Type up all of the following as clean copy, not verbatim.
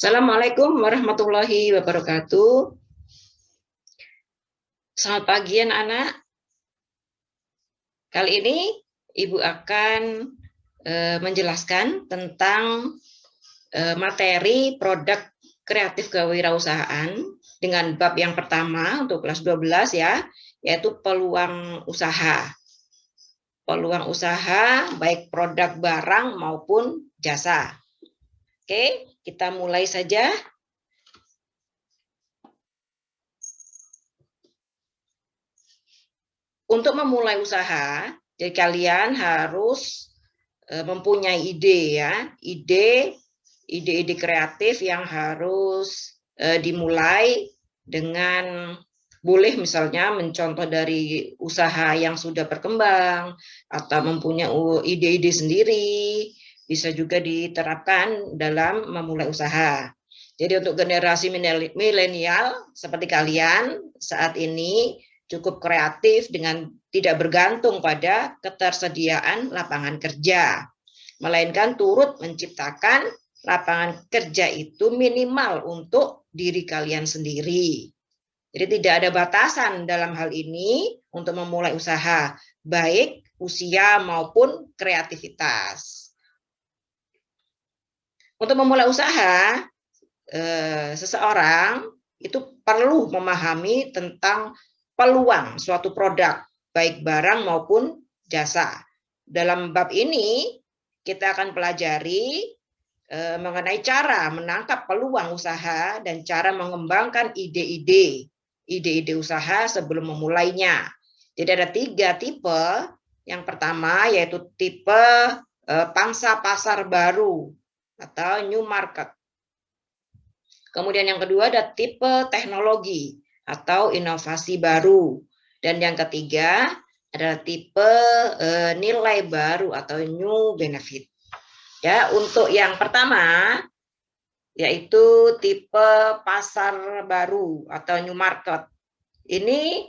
Assalamualaikum warahmatullahi wabarakatuh. Selamat pagi anak-anak. Kali ini Ibu akan menjelaskan tentang materi produk kreatif kewirausahaan dengan bab yang pertama untuk kelas 12 ya, yaitu peluang usaha. Peluang usaha baik produk barang maupun jasa. Oke, kita mulai saja. Untuk memulai usaha, jadi kalian harus mempunyai ide ya, ide-ide kreatif yang harus dimulai dengan boleh misalnya mencontoh dari usaha yang sudah berkembang atau mempunyai ide-ide sendiri, bisa juga diterapkan dalam memulai usaha. Jadi untuk generasi milenial seperti kalian saat ini cukup kreatif dengan tidak bergantung pada ketersediaan lapangan kerja, melainkan turut menciptakan lapangan kerja itu minimal untuk diri kalian sendiri. Jadi tidak ada batasan dalam hal ini untuk memulai usaha, baik usia maupun kreativitas. Untuk memulai usaha, seseorang itu perlu memahami tentang peluang suatu produk, baik barang maupun jasa. Dalam bab ini, kita akan pelajari mengenai cara menangkap peluang usaha dan cara mengembangkan ide-ide usaha sebelum memulainya. Jadi ada 3 tipe. Yang pertama yaitu tipe pangsa pasar baru atau new market. Kemudian yang kedua ada tipe teknologi atau inovasi baru. Dan yang ketiga adalah tipe nilai baru atau new benefit. Ya, untuk yang pertama yaitu tipe pasar baru atau new market. Ini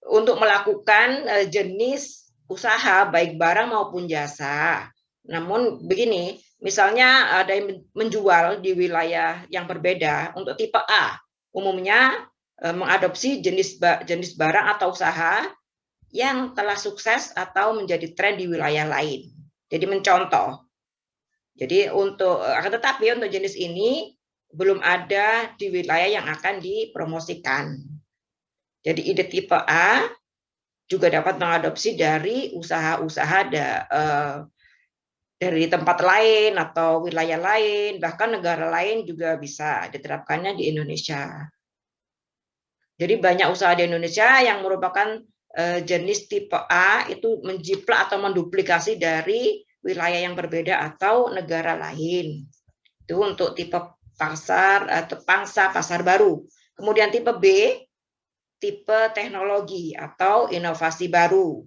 untuk melakukan jenis usaha baik barang maupun jasa. Namun begini, misalnya ada yang menjual di wilayah yang berbeda untuk tipe A, umumnya mengadopsi jenis barang atau usaha yang telah sukses atau menjadi tren di wilayah lain. Jadi mencontoh. Jadi tetapi untuk jenis ini belum ada di wilayah yang akan dipromosikan. Jadi ide tipe A juga dapat mengadopsi dari usaha-usaha dari tempat lain atau wilayah lain, bahkan negara lain juga bisa diterapkannya di Indonesia. Jadi banyak usaha di Indonesia yang merupakan jenis tipe A itu menjiplak atau menduplikasi dari wilayah yang berbeda atau negara lain. Itu untuk tipe pasar atau pangsa pasar baru. Kemudian tipe B, tipe teknologi atau inovasi baru,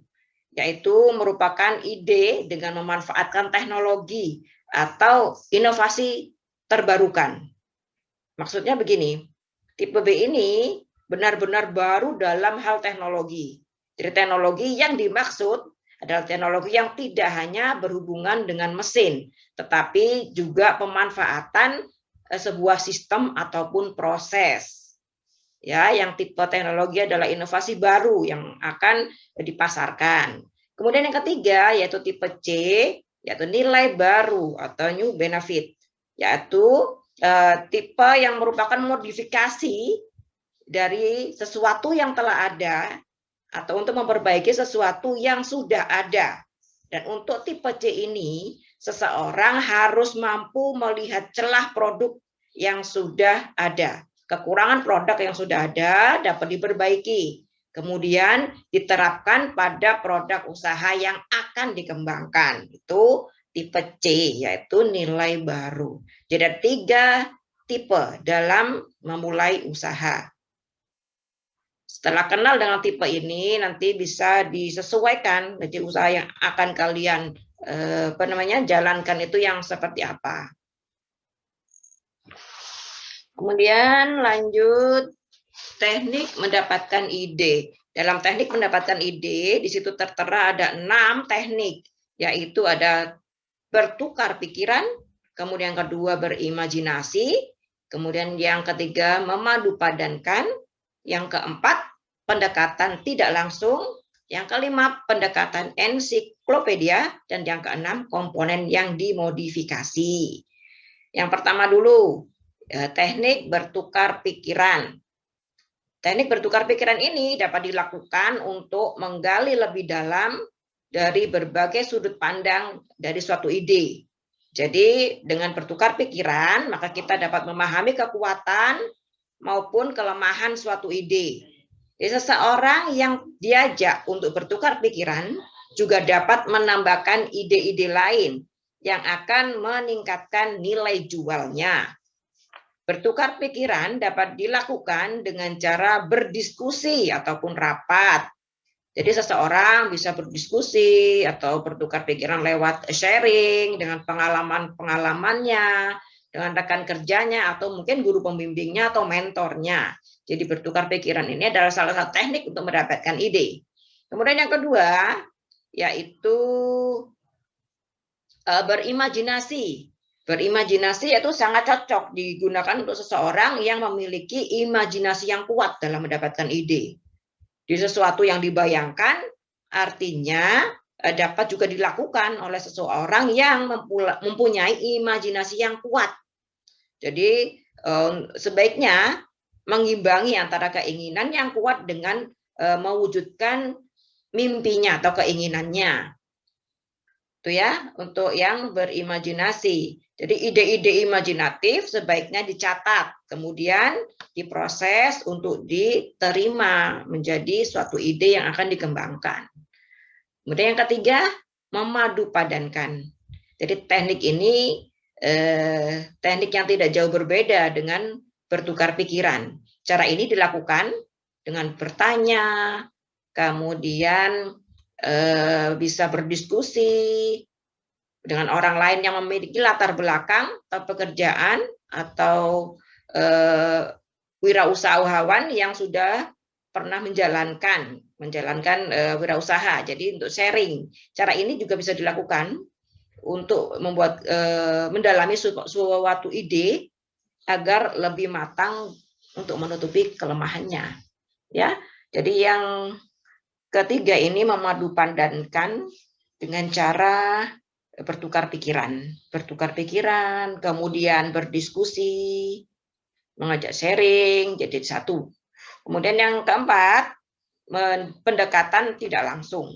yaitu merupakan ide dengan memanfaatkan teknologi atau inovasi terbarukan. Maksudnya begini, tipe B ini benar-benar baru dalam hal teknologi. Jadi teknologi yang dimaksud adalah teknologi yang tidak hanya berhubungan dengan mesin, tetapi juga pemanfaatan sebuah sistem ataupun proses. Ya, yang tipe teknologi adalah inovasi baru yang akan dipasarkan. Kemudian yang ketiga yaitu tipe C, yaitu nilai baru atau new benefit, yaitu tipe yang merupakan modifikasi dari sesuatu yang telah ada atau untuk memperbaiki sesuatu yang sudah ada. Dan untuk tipe C ini, seseorang harus mampu melihat celah produk yang sudah ada. Kekurangan produk yang sudah ada dapat diperbaiki. Kemudian diterapkan pada produk usaha yang akan dikembangkan. Itu tipe C, yaitu nilai baru. Jadi ada 3 tipe dalam memulai usaha. Setelah kenal dengan tipe ini, nanti bisa disesuaikan jadi usaha yang akan kalian jalankan itu yang seperti apa. Kemudian lanjut teknik mendapatkan ide. Dalam teknik mendapatkan ide, di situ tertera ada 6 teknik, yaitu ada bertukar pikiran, kemudian yang kedua berimajinasi, kemudian yang ketiga memadupadankan, yang keempat pendekatan tidak langsung, yang kelima pendekatan ensiklopedia, dan yang keenam komponen yang dimodifikasi. Yang pertama dulu, teknik bertukar pikiran. Teknik bertukar pikiran ini dapat dilakukan untuk menggali lebih dalam dari berbagai sudut pandang dari suatu ide. Jadi dengan bertukar pikiran, maka kita dapat memahami kekuatan maupun kelemahan suatu ide. Jadi seseorang yang diajak untuk bertukar pikiran juga dapat menambahkan ide-ide lain yang akan meningkatkan nilai jualnya. Bertukar pikiran dapat dilakukan dengan cara berdiskusi ataupun rapat. Jadi seseorang bisa berdiskusi atau bertukar pikiran lewat sharing dengan pengalaman-pengalamannya, dengan rekan kerjanya, atau mungkin guru pembimbingnya atau mentornya. Jadi bertukar pikiran ini adalah salah satu teknik untuk mendapatkan ide. Kemudian yang kedua, yaitu berimajinasi. Berimajinasi itu sangat cocok digunakan untuk seseorang yang memiliki imajinasi yang kuat dalam mendapatkan ide. Di sesuatu yang dibayangkan, artinya dapat juga dilakukan oleh seseorang yang mempunyai imajinasi yang kuat. Jadi sebaiknya mengimbangi antara keinginan yang kuat dengan mewujudkan mimpinya atau keinginannya. Itu ya, untuk yang berimajinasi. Jadi ide-ide imajinatif sebaiknya dicatat, kemudian diproses untuk diterima menjadi suatu ide yang akan dikembangkan. Kemudian yang ketiga, memadupadankan. Jadi teknik ini teknik yang tidak jauh berbeda dengan bertukar pikiran. Cara ini dilakukan dengan bertanya, kemudian bisa berdiskusi dengan orang lain yang memiliki latar belakang atau pekerjaan atau wirausahawan yang sudah pernah menjalankan wirausaha. Jadi untuk sharing, cara ini juga bisa dilakukan untuk membuat mendalami suatu ide agar lebih matang untuk menutupi kelemahannya. Ya, jadi yang ketiga ini memadupadankan dengan cara bertukar pikiran, kemudian berdiskusi, mengajak sharing, jadi satu. Kemudian yang keempat, pendekatan tidak langsung.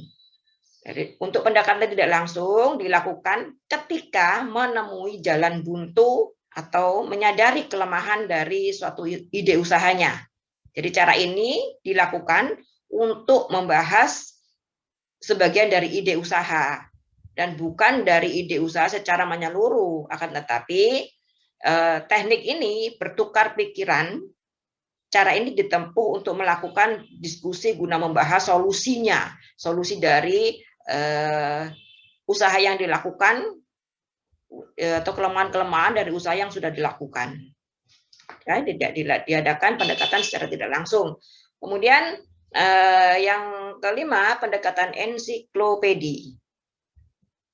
Jadi, untuk pendekatan tidak langsung dilakukan ketika menemui jalan buntu atau menyadari kelemahan dari suatu ide usahanya. Jadi cara ini dilakukan untuk membahas sebagian dari ide usaha dan bukan dari ide usaha secara menyeluruh. Akan tetapi teknik ini bertukar pikiran, cara ini ditempuh untuk melakukan diskusi guna membahas solusi dari usaha yang dilakukan atau kelemahan-kelemahan dari usaha yang sudah dilakukan. Ya, tidak diadakan pendekatan secara tidak langsung. Kemudian yang kelima, pendekatan ensiklopedi.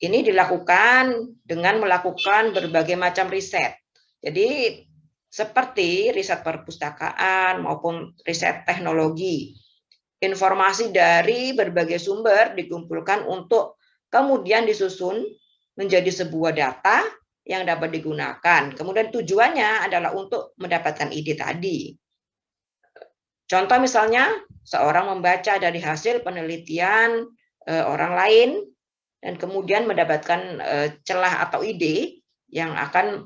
Ini dilakukan dengan melakukan berbagai macam riset. Jadi seperti riset perpustakaan maupun riset teknologi. Informasi dari berbagai sumber dikumpulkan untuk kemudian disusun menjadi sebuah data yang dapat digunakan. Kemudian tujuannya adalah untuk mendapatkan ide tadi. Contoh misalnya, seorang membaca dari hasil penelitian orang lain dan kemudian mendapatkan celah atau ide yang akan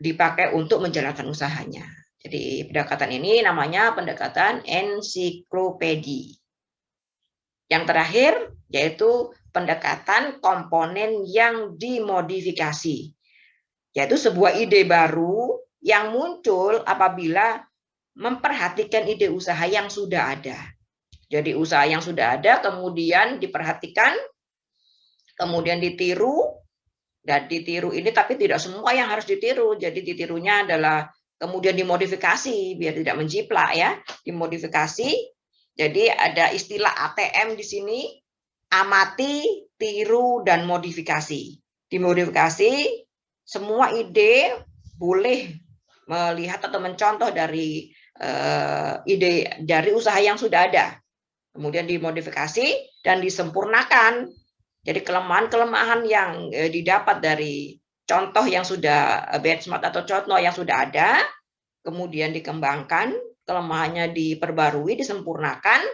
dipakai untuk menjalankan usahanya. Jadi pendekatan ini namanya pendekatan ensiklopedi. Yang terakhir yaitu pendekatan komponen yang dimodifikasi, yaitu sebuah ide baru yang muncul apabila memperhatikan ide usaha yang sudah ada. Jadi usaha yang sudah ada kemudian diperhatikan, kemudian ditiru, dan ditiru ini tapi tidak semua yang harus ditiru. Jadi ditirunya adalah kemudian dimodifikasi biar tidak menjiplak ya, dimodifikasi. Jadi ada istilah ATM di sini, amati, tiru, dan modifikasi. Dimodifikasi semua ide boleh melihat atau mencontoh dari ide dari usaha yang sudah ada, kemudian dimodifikasi dan disempurnakan. Jadi kelemahan-kelemahan yang didapat dari contoh yang sudah benchmark atau contoh yang sudah ada, kemudian dikembangkan, kelemahannya diperbarui, disempurnakan,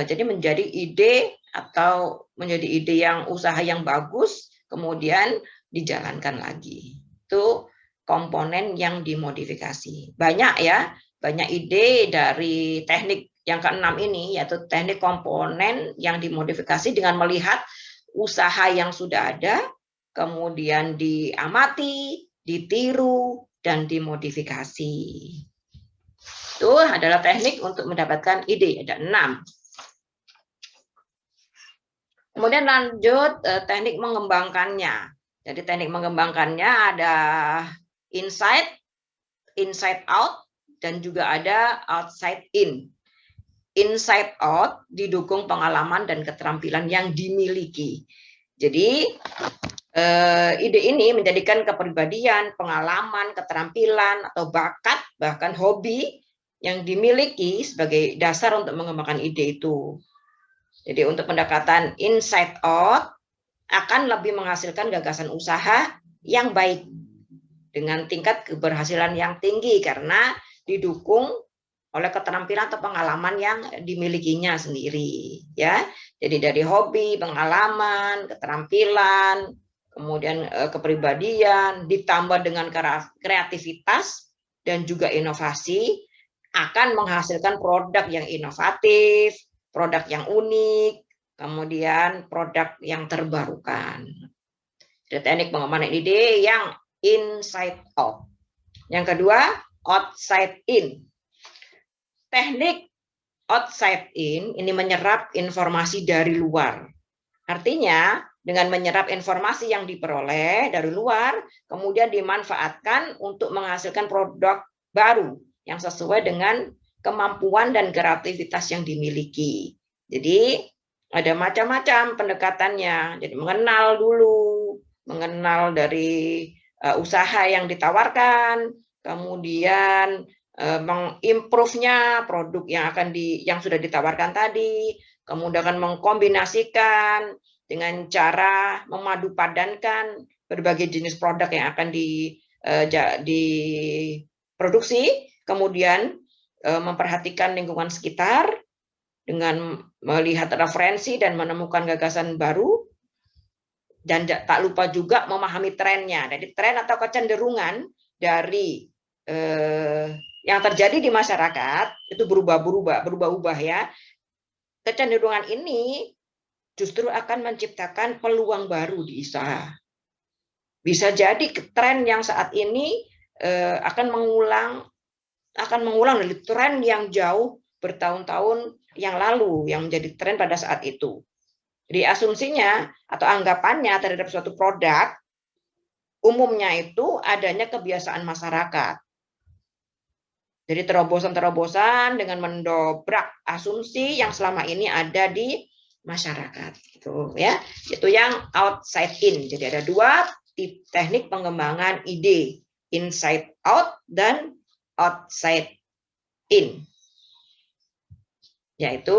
jadi menjadi ide atau menjadi ide yang usaha yang bagus, kemudian dijalankan lagi. Itu komponen yang dimodifikasi. Banyak ya, banyak ide dari teknik yang keenam ini, yaitu teknik komponen yang dimodifikasi dengan melihat usaha yang sudah ada, kemudian diamati, ditiru, dan dimodifikasi. Itu adalah teknik untuk mendapatkan ide, ada 6. Kemudian lanjut teknik mengembangkannya. Jadi teknik mengembangkannya ada inside, inside out, dan juga ada outside in. Inside out didukung pengalaman dan keterampilan yang dimiliki. Jadi ide ini menjadikan kepribadian, pengalaman, keterampilan, atau bakat, bahkan hobi yang dimiliki sebagai dasar untuk mengembangkan ide itu. Jadi untuk pendekatan inside out akan lebih menghasilkan gagasan usaha yang baik dengan tingkat keberhasilan yang tinggi karena didukung oleh keterampilan atau pengalaman yang dimilikinya sendiri, ya. Jadi dari hobi, pengalaman, keterampilan, kemudian kepribadian ditambah dengan kreativitas dan juga inovasi akan menghasilkan produk yang inovatif, produk yang unik, kemudian produk yang terbarukan. Jadi teknik pengembangan ide yang inside out. Yang kedua, outside in. Teknik outside in ini menyerap informasi dari luar. Artinya, dengan menyerap informasi yang diperoleh dari luar, kemudian dimanfaatkan untuk menghasilkan produk baru yang sesuai dengan kemampuan dan kreativitas yang dimiliki. Jadi, ada macam-macam pendekatannya. Jadi, mengenal dulu, mengenal dari usaha yang ditawarkan, kemudian mengimprove-nya produk yang sudah ditawarkan tadi, kemudian mengkombinasikan dengan cara memadu padankan berbagai jenis produk yang akan diproduksi, kemudian memperhatikan lingkungan sekitar dengan melihat referensi dan menemukan gagasan baru, dan tak lupa juga memahami trennya. Jadi tren atau kecenderungan dari yang terjadi di masyarakat itu berubah-ubah ya. Kecenderungan ini justru akan menciptakan peluang baru di usaha. Bisa jadi tren yang saat ini akan mengulang dari tren yang jauh bertahun-tahun yang lalu yang menjadi tren pada saat itu. Jadi asumsinya atau anggapannya terhadap suatu produk umumnya itu adanya kebiasaan masyarakat. Jadi terobosan-terobosan dengan mendobrak asumsi yang selama ini ada di masyarakat, gitu ya. Itu yang outside in. Jadi ada 2 teknik pengembangan ide, inside out dan outside in. Yaitu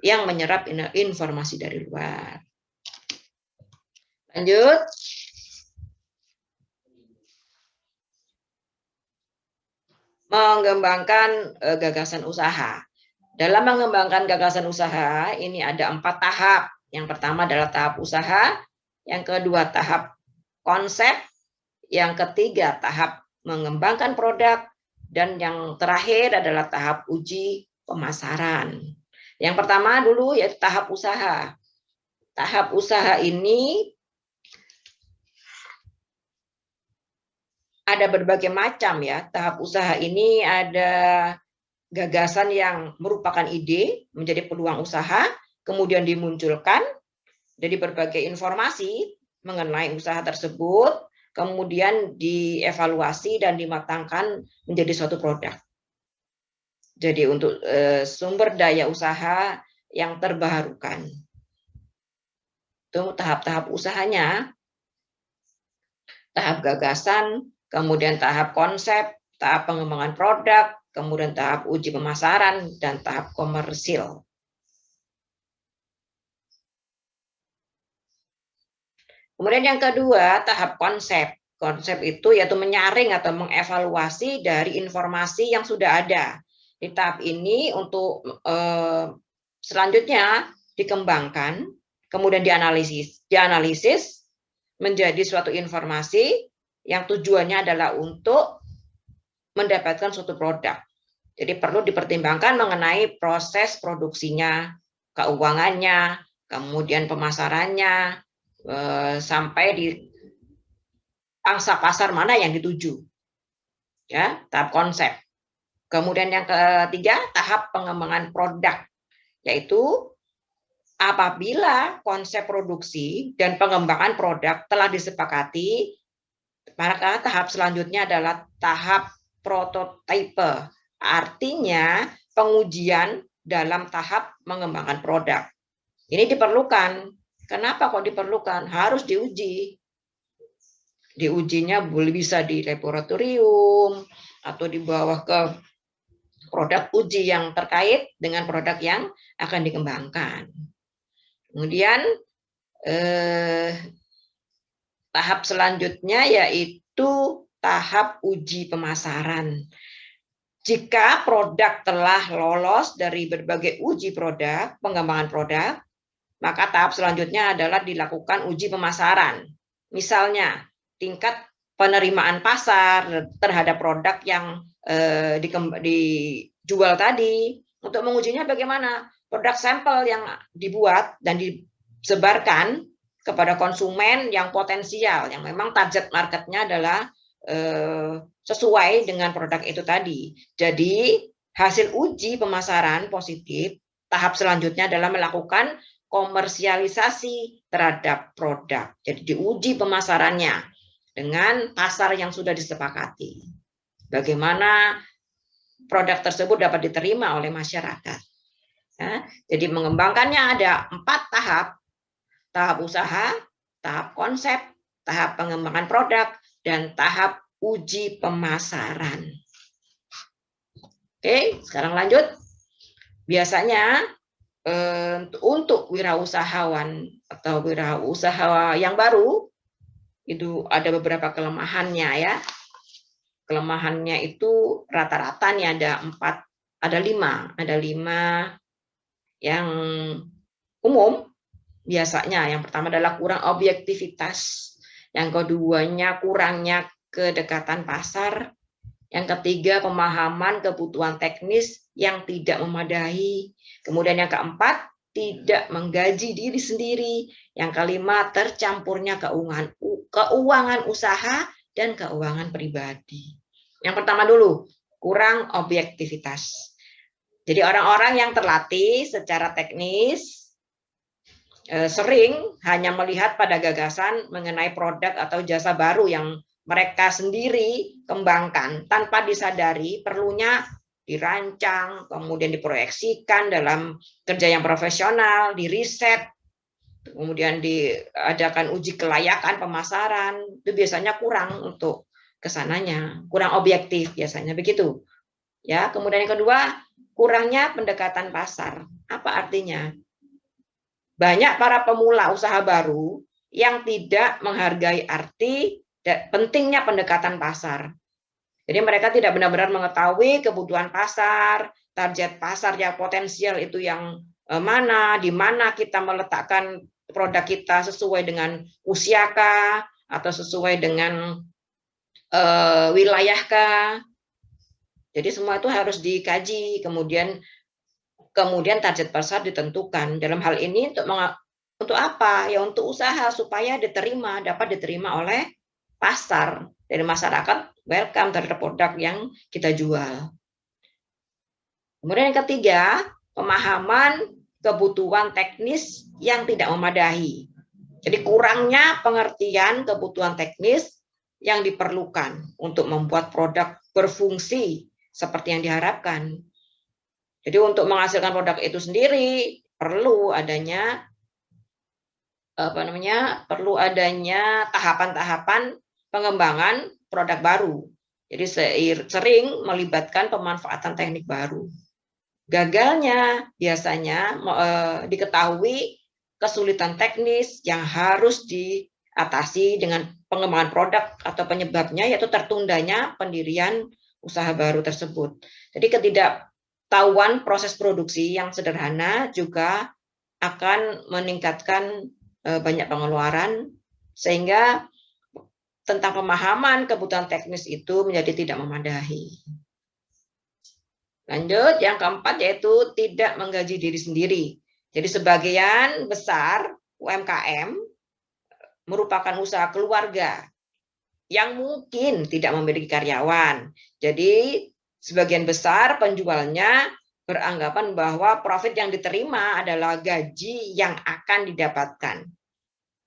yang menyerap informasi dari luar. Lanjut. Mengembangkan gagasan usaha. Dalam mengembangkan gagasan usaha, ini ada 4 tahap. Yang pertama adalah tahap usaha, yang kedua tahap konsep, yang ketiga tahap mengembangkan produk, dan yang terakhir adalah tahap uji pemasaran. Yang pertama dulu yaitu tahap usaha. Tahap usaha ini ada berbagai macam ya. Tahap usaha ini ada gagasan yang merupakan ide menjadi peluang usaha, kemudian dimunculkan jadi berbagai informasi mengenai usaha tersebut, kemudian dievaluasi dan dimatangkan menjadi suatu produk. Jadi untuk sumber daya usaha yang terbarukan. Itu tahap-tahap usahanya. tahap gagasan, kemudian tahap konsep, tahap pengembangan produk, kemudian tahap uji pemasaran, dan tahap komersil. Kemudian yang kedua, tahap konsep. Konsep itu yaitu menyaring atau mengevaluasi dari informasi yang sudah ada. Di tahap ini untuk selanjutnya dikembangkan, kemudian dianalisis menjadi suatu informasi yang tujuannya adalah untuk mendapatkan suatu produk. Jadi perlu dipertimbangkan mengenai proses produksinya, keuangannya, kemudian pemasarannya, sampai di pangsa pasar mana yang dituju. Ya, tahap konsep. Kemudian yang ketiga, tahap pengembangan produk, yaitu apabila konsep produksi dan pengembangan produk telah disepakati, maka tahap selanjutnya adalah tahap prototipe. Artinya pengujian dalam tahap mengembangkan produk. Ini diperlukan. Kenapa kok diperlukan? Harus diuji. Diujinya boleh bisa di laboratorium atau di bawah ke produk uji yang terkait dengan produk yang akan dikembangkan. Kemudian tahap selanjutnya yaitu tahap uji pemasaran. Jika produk telah lolos dari berbagai uji produk, pengembangan produk, maka tahap selanjutnya adalah dilakukan uji pemasaran. Misalnya, tingkat penerimaan pasar terhadap produk yang dijual tadi. Untuk mengujinya bagaimana? Produk sampel yang dibuat dan disebarkan kepada konsumen yang potensial, yang memang target marketnya adalah sesuai dengan produk itu tadi. Jadi hasil uji pemasaran positif, tahap selanjutnya adalah melakukan komersialisasi terhadap produk. Jadi diuji pemasarannya dengan pasar yang sudah disepakati. Bagaimana produk tersebut dapat diterima oleh masyarakat. Ya, jadi mengembangkannya ada 4 tahap. Tahap usaha, tahap konsep, tahap pengembangan produk, dan tahap uji pemasaran. Oke, sekarang lanjut. Biasanya untuk wirausahawan atau wirausaha yang baru itu ada beberapa kelemahannya ya. Kelemahannya itu rata-rata nih ada 5 yang umum. Biasanya yang pertama adalah kurang objektivitas, yang keduanya kurangnya kedekatan pasar, yang ketiga pemahaman kebutuhan teknis yang tidak memadai, kemudian yang keempat tidak menggaji diri sendiri, yang kelima tercampurnya keuangan usaha dan keuangan pribadi. Yang pertama dulu, kurang objektivitas. Jadi orang-orang yang terlatih secara teknis sering hanya melihat pada gagasan mengenai produk atau jasa baru yang mereka sendiri kembangkan tanpa disadari perlunya dirancang, kemudian diproyeksikan dalam kerja yang profesional, diriset, kemudian diadakan uji kelayakan pemasaran. Itu biasanya kurang untuk kesananya, kurang objektif biasanya begitu. Ya, kemudian yang kedua, kurangnya pendekatan pasar. Apa artinya? Banyak para pemula usaha baru yang tidak menghargai arti dan pentingnya pendekatan pasar. Jadi mereka tidak benar-benar mengetahui kebutuhan pasar, target pasar yang potensial itu yang mana, di mana kita meletakkan produk kita sesuai dengan usiakah atau sesuai dengan wilayahkah. Jadi semua itu harus dikaji, kemudian target pasar ditentukan. Dalam hal ini untuk apa? Ya untuk usaha supaya dapat diterima oleh pasar dari masyarakat, welcome terhadap produk yang kita jual. Kemudian yang ketiga, pemahaman kebutuhan teknis yang tidak memadai. Jadi kurangnya pengertian kebutuhan teknis yang diperlukan untuk membuat produk berfungsi seperti yang diharapkan. Jadi untuk menghasilkan produk itu sendiri perlu adanya tahapan-tahapan pengembangan produk baru. Jadi sering melibatkan pemanfaatan teknik baru. Gagalnya biasanya diketahui kesulitan teknis yang harus diatasi dengan pengembangan produk atau penyebabnya yaitu tertundanya pendirian usaha baru tersebut. Jadi ketidaktahuan proses produksi yang sederhana juga akan meningkatkan banyak pengeluaran sehingga tentang pemahaman kebutuhan teknis itu menjadi tidak memadai. Lanjut, yang keempat yaitu tidak menggaji diri sendiri. Jadi sebagian besar UMKM merupakan usaha keluarga yang mungkin tidak memiliki karyawan. Jadi sebagian besar penjualnya beranggapan bahwa profit yang diterima adalah gaji yang akan didapatkan.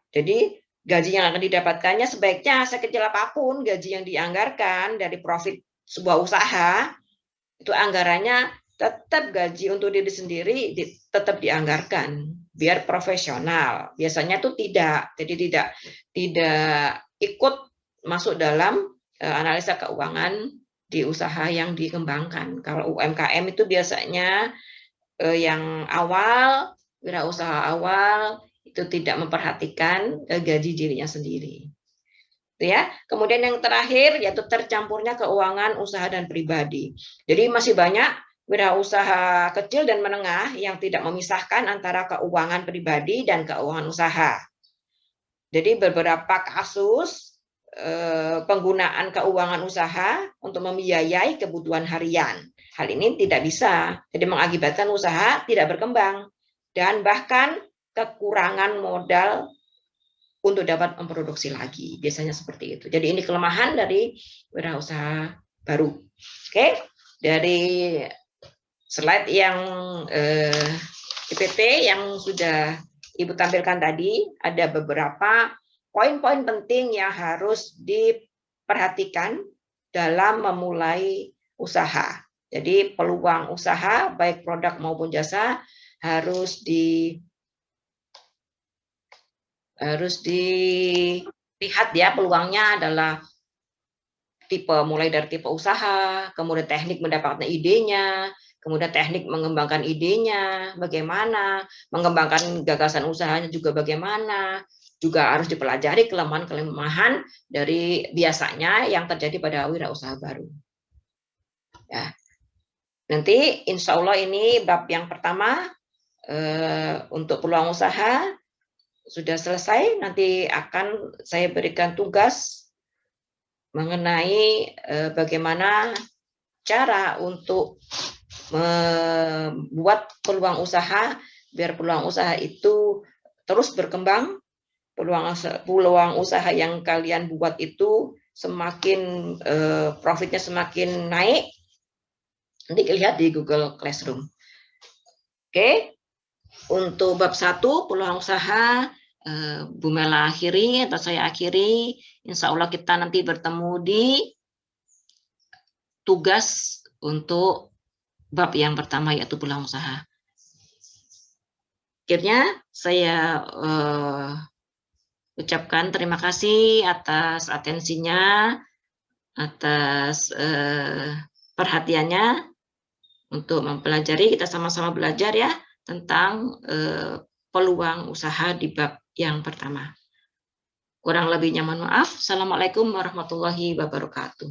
Jadi gaji yang akan didapatkannya sebaiknya sekecil apapun gaji yang dianggarkan dari profit sebuah usaha, itu anggarannya tetap gaji untuk diri sendiri tetap dianggarkan biar profesional. Biasanya itu tidak, jadi tidak ikut masuk dalam analisa keuangan di usaha yang dikembangkan. Kalau UMKM itu biasanya yang awal, wirausaha awal itu tidak memperhatikan gaji dirinya sendiri. Ya. Kemudian yang terakhir yaitu tercampurnya keuangan usaha dan pribadi. Jadi masih banyak wirausaha kecil dan menengah yang tidak memisahkan antara keuangan pribadi dan keuangan usaha. Jadi beberapa kasus penggunaan keuangan usaha untuk membiayai kebutuhan harian. Hal ini tidak bisa, jadi mengakibatkan usaha tidak berkembang dan bahkan kekurangan modal untuk dapat memproduksi lagi. Biasanya seperti itu. Jadi ini kelemahan dari wirausaha baru. Oke, dari slide yang PPT yang sudah Ibu tampilkan tadi, ada beberapa poin-poin penting yang harus diperhatikan dalam memulai usaha. Jadi peluang usaha, baik produk maupun jasa, harus dilihat ya, peluangnya adalah mulai dari tipe usaha, kemudian teknik mendapatkan idenya, kemudian teknik mengembangkan idenya, bagaimana, mengembangkan gagasan usahanya juga bagaimana, juga harus dipelajari kelemahan-kelemahan dari biasanya yang terjadi pada wirausaha baru. Ya. Nanti insya Allah ini bab yang pertama untuk peluang usaha sudah selesai, nanti akan saya berikan tugas mengenai bagaimana cara untuk membuat peluang usaha biar peluang usaha itu terus berkembang, peluang usaha yang kalian buat itu semakin profitnya semakin naik. Nanti lihat di Google Classroom. Oke. Untuk bab 1 peluang usaha Bu Mela akhiri atau saya akhiri. Insya Allah kita nanti bertemu di tugas untuk bab yang pertama yaitu peluang usaha. Akhirnya saya ucapkan terima kasih atas atensinya, atas perhatiannya untuk mempelajari. Kita sama-sama belajar ya tentang peluang usaha di bab yang pertama. Kurang lebihnya mohon maaf. Assalamualaikum warahmatullahi wabarakatuh.